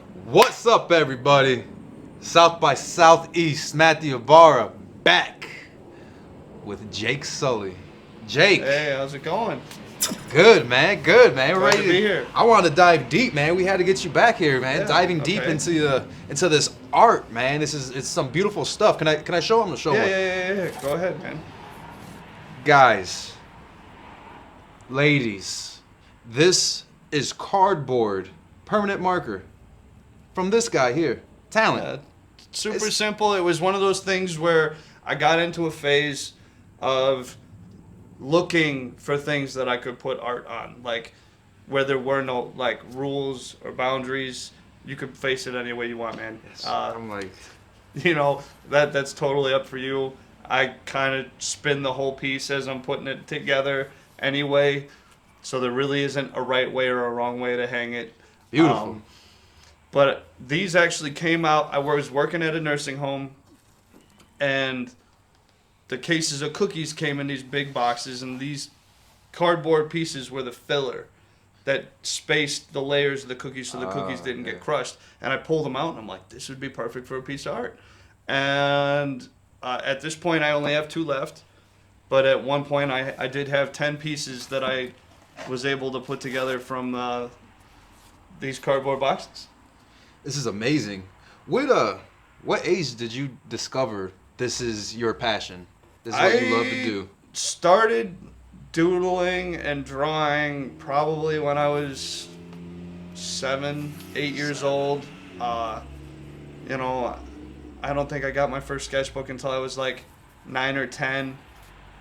What's up, everybody? South by Southeast, Matthew Ibarra back with Jake Sully. Jake, Hey, how's it going? good man, good man. Glad to be here. I wanted to dive deep, man. We had to get you back here, man. Yeah, Diving deep okay. into this art, man. It's some beautiful stuff. Can I show them? Show Yeah, them. yeah, yeah, yeah. Go ahead, man. Guys, ladies, this is cardboard permanent marker from this guy here. Talent. Super It's- simple. It was one of those things where I got into a phase of looking for things that I could put art on, like where there were no like rules or boundaries. You could face it any way you want, man. I'm like, That's totally up for you. I kind of spin the whole piece as I'm putting it together anyway, so there really isn't a right way or a wrong way to hang it. beautiful. But these actually came out. I was working at a nursing home, and the cases of cookies came in these big boxes, and these cardboard pieces were the filler that spaced the layers of the cookies so the cookies didn't get crushed. And I pulled them out, and I'm like, this would be perfect for a piece of art. And at this point, I only have 2 left. But at one point, I did have 10 pieces that I was able to put together from these cardboard boxes. This is amazing. What age did you discover this is your passion? This is what you love to do. Started doodling and drawing probably when I was 7, 8 years old. You know, I don't think I got my first sketchbook until I was like 9 or 10.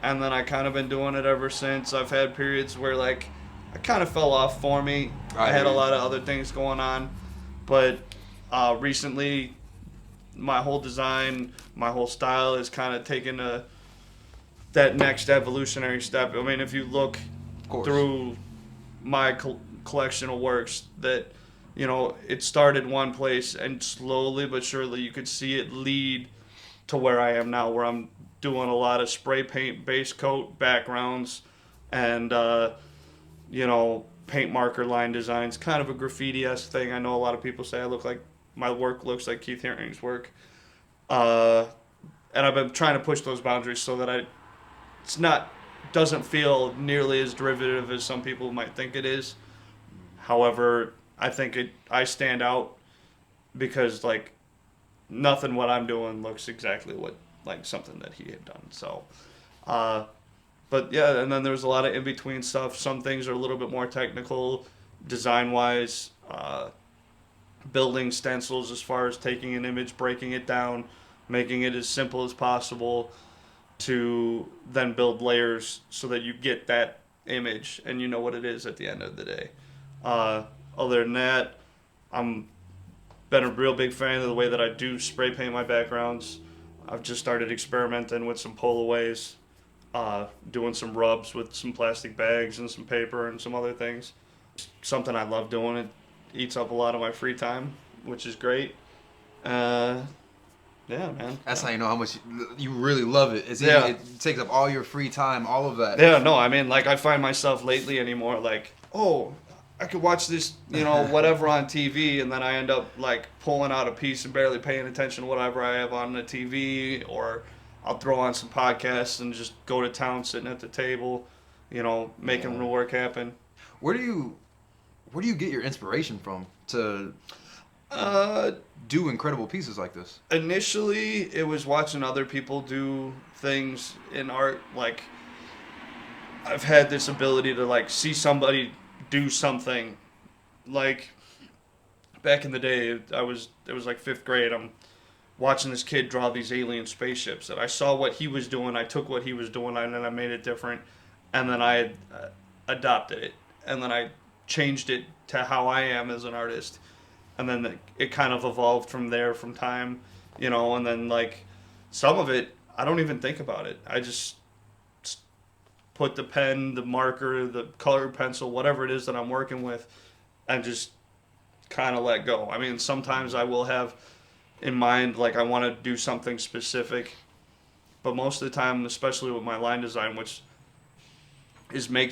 And then I kind of been doing it ever since. I've had periods where like I kind of fell off for me. I had a lot of other things going on. But recently, my whole design, my whole style has kind of taken that next evolutionary step. I mean, if you look through my collection of works, that it started one place, and slowly but surely you could see it lead to where I am now, where I'm doing a lot of spray paint base coat backgrounds and paint marker line designs, kind of a graffiti-esque thing. I know a lot of people say my work looks like Keith Haring's work. And I've been trying to push those boundaries so that doesn't feel nearly as derivative as some people might think it is. However, I think I stand out because like nothing what I'm doing looks exactly like something that he had done. So, but yeah, and then there's a lot of in-between stuff. Some things are a little bit more technical, design-wise, building stencils as far as taking an image, breaking it down, making it as simple as possible to then build layers so that you get that image and you know what it is at the end of the day. Other than that, I'm been a real big fan of the way that I do spray paint my backgrounds. I've just started experimenting with some pull-aways, doing some rubs with some plastic bags and some paper and some other things. Something I love doing. It eats up a lot of my free time, which is great. Yeah, man. That's how you know how much you really love it. It takes up all your free time, all of that. Yeah, no, I mean, like, I find myself lately anymore, like, oh, I could watch this, whatever on TV, and then I end up, like, pulling out a piece and barely paying attention to whatever I have on the TV, or I'll throw on some podcasts and just go to town sitting at the table, making the work happen. Where do you get your inspiration from to do incredible pieces like this? Initially, it was watching other people do things in art. Like, I've had this ability to, like, see somebody do something. Like, back in the day, it was like 5th grade. I'm watching this kid draw these alien spaceships, and I saw what he was doing. I took what he was doing, and then I made it different, and then I adopted it, and then I changed it to how I am as an artist. And then it kind of evolved from there from time, and then like some of it, I don't even think about it. I just put the pen, the marker, the colored pencil, whatever it is that I'm working with, and just kind of let go. I mean, sometimes I will have in mind, like I want to do something specific, but most of the time, especially with my line design, which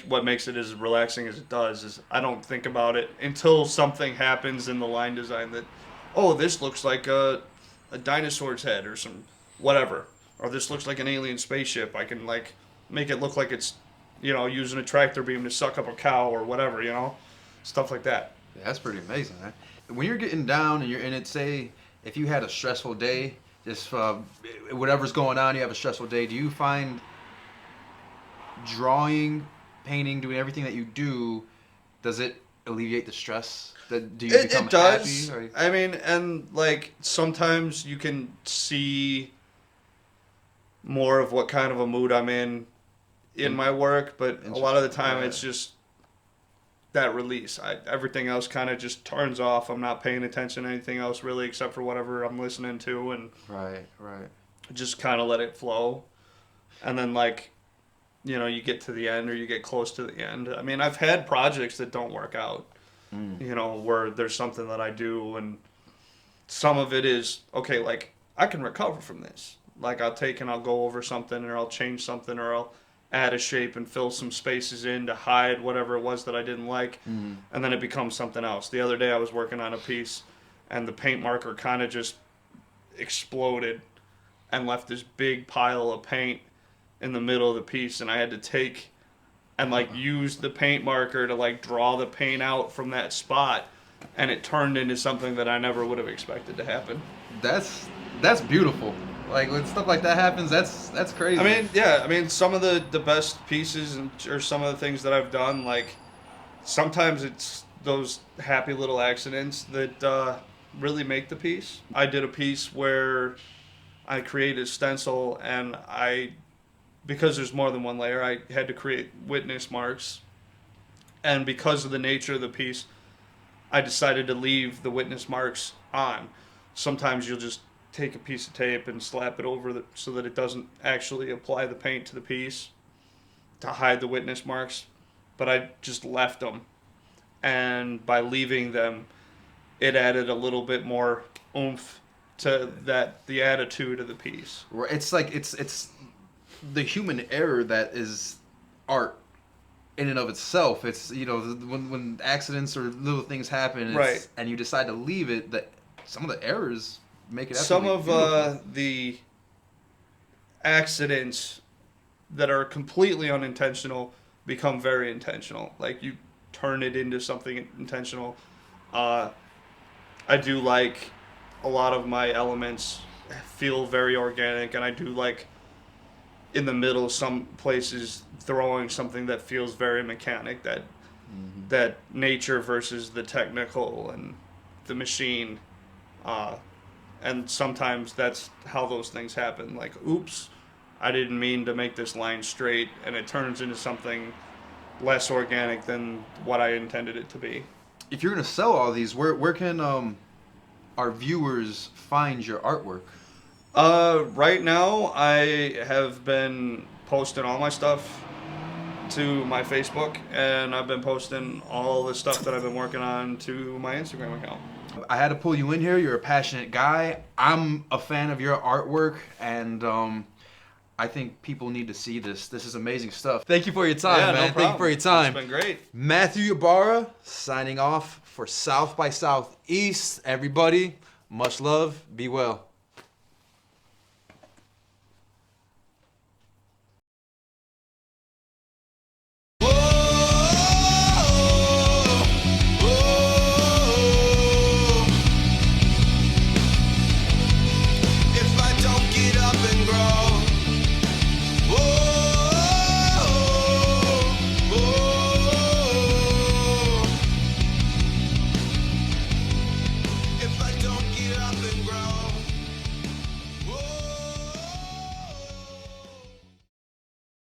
what makes it as relaxing as it does, is I don't think about it until something happens in the line design that oh, this looks like a dinosaur's head or some whatever, or this looks like an alien spaceship. I can like make it look like it's, using a tractor beam to suck up a cow or whatever, stuff like that. Yeah, that's pretty amazing, man. When you're getting down and you're in it, say if you had a stressful day, just whatever's going on, you have a stressful day. Do you find drawing, painting, doing everything that you do, does it alleviate the stress? Do you become It does. happy? Or... I mean, and like sometimes you can see more of what kind of a mood I'm in my work, but a lot of the time it's just that release. Everything else kind of just turns off. I'm not paying attention to anything else really except for whatever I'm listening to, and right. just kind of let it flow. And then like, you get to the end or you get close to the end. I mean, I've had projects that don't work out, where there's something that I do and some of it is, okay, like I can recover from this. Like I'll take and I'll go over something or I'll change something or I'll add a shape and fill some spaces in to hide whatever it was that I didn't like, and then it becomes something else. The other day I was working on a piece and the paint marker kind of just exploded and left this big pile of paint in the middle of the piece, and I had to take and like use the paint marker to like draw the paint out from that spot, and it turned into something that I never would have expected to happen. That's beautiful. Like when stuff like that happens, that's crazy. I mean, some of the best pieces or some of the things that I've done, like sometimes it's those happy little accidents that really make the piece. I did a piece where I created a stencil, and because there's more than one layer, I had to create witness marks, and because of the nature of the piece, I decided to leave the witness marks on. Sometimes you'll just take a piece of tape and slap it over so that it doesn't actually apply the paint to the piece to hide the witness marks, but I just left them, and by leaving them it added a little bit more oomph to the attitude of the piece. It's like it's the human error that is art in and of itself. It's when accidents or little things happen, right, and you decide to leave it, that some of the errors make it some of beautiful. The accidents that are completely unintentional become very intentional. Like you turn it into something intentional. I do like a lot of my elements feel very organic, and I do like in the middle some places throwing something that feels very mechanic, that nature versus the technical and the machine. And sometimes that's how those things happen. Like, oops, I didn't mean to make this line straight, and it turns into something less organic than what I intended it to be. If you're going to sell all these, where can our viewers find your artwork? Right now, I have been posting all my stuff to my Facebook, and I've been posting all the stuff that I've been working on to my Instagram account. I had to pull you in here. You're a passionate guy. I'm a fan of your artwork, and I think people need to see this. This is amazing stuff. Thank you for your time, man. No Thank you for your time. It's been great. Matthew Ibarra signing off for South by Southeast. Everybody, much love. Be well.